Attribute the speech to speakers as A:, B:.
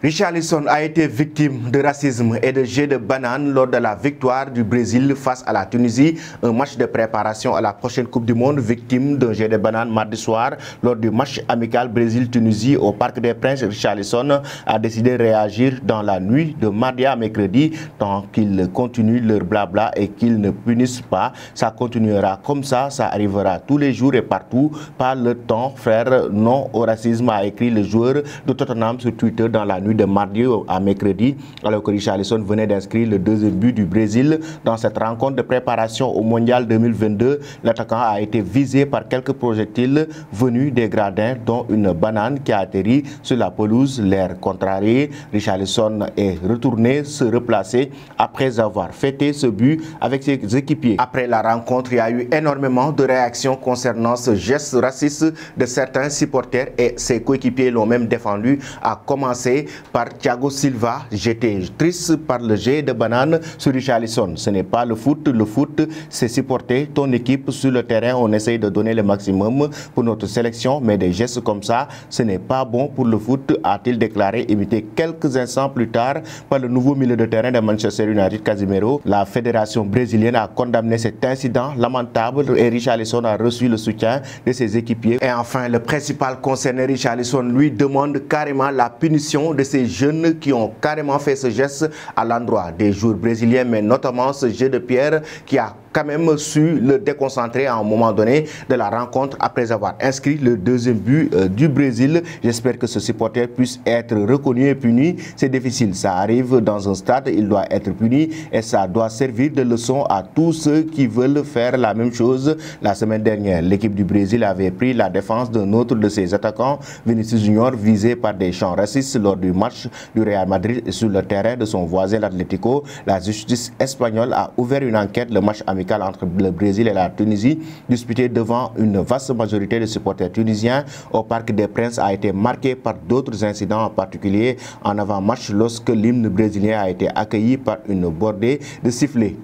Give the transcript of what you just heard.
A: Richarlison a été victime de racisme et de jets de bananes lors de la victoire du Brésil face à la Tunisie. Un match de préparation à la prochaine Coupe du Monde, victime d'un jet de bananes mardi soir lors du match amical Brésil-Tunisie au Parc des Princes. Richarlison a décidé de réagir dans la nuit de mardi à mercredi. Tant qu'ils continuent leur blabla et qu'ils ne punissent pas, ça continuera comme ça arrivera tous les jours et partout. Pas le temps, frère, non au racisme, a écrit le joueur de Tottenham sur Twitter dans la nuit de mardi à mercredi, alors que Richarlison venait d'inscrire le deuxième but du Brésil dans cette rencontre de préparation au Mondial 2022. L'attaquant a été visé par quelques projectiles venus des gradins, dont une banane qui a atterri sur la pelouse. L'air contrarié, Richarlison est retourné se replacer après avoir fêté ce but avec ses équipiers. Après la rencontre, il y a eu énormément de réactions concernant ce geste raciste de certains supporters et ses coéquipiers l'ont même défendu, à commencer par Thiago Silva. J'étais triste par le jet de banane sur Richarlison. Ce n'est pas le foot c'est supporter ton équipe sur le terrain. On essaye de donner le maximum pour notre sélection, mais des gestes comme ça, ce n'est pas bon pour le foot, a-t-il déclaré, imité quelques instants plus tard par le nouveau milieu de terrain de Manchester United, Casemiro. La fédération brésilienne a condamné cet incident lamentable et Richarlison a reçu le soutien de ses équipiers. Et enfin, le principal concerné, Richarlison, lui demande carrément la punition de ces jeunes qui ont carrément fait ce geste à l'endroit des joueurs brésiliens, mais notamment ce jet de pierre qui a quand même su le déconcentrer à un moment donné de la rencontre après avoir inscrit le deuxième but du Brésil. J'espère que ce supporter puisse être reconnu et puni. C'est difficile, ça arrive dans un stade, il doit être puni et ça doit servir de leçon à tous ceux qui veulent faire la même chose. La semaine dernière, l'équipe du Brésil avait pris la défense d'un autre de ses attaquants, Vinicius Junior, visé par des chants racistes lors du match du Real Madrid sur le terrain de son voisin l'Atlético. La justice espagnole a ouvert une enquête. Le match amical entre le Brésil et la Tunisie, disputé devant une vaste majorité de supporters tunisiens au Parc des Princes, a été marqué par d'autres incidents, en particulier en avant-match lorsque l'hymne brésilien a été accueilli par une bordée de sifflets.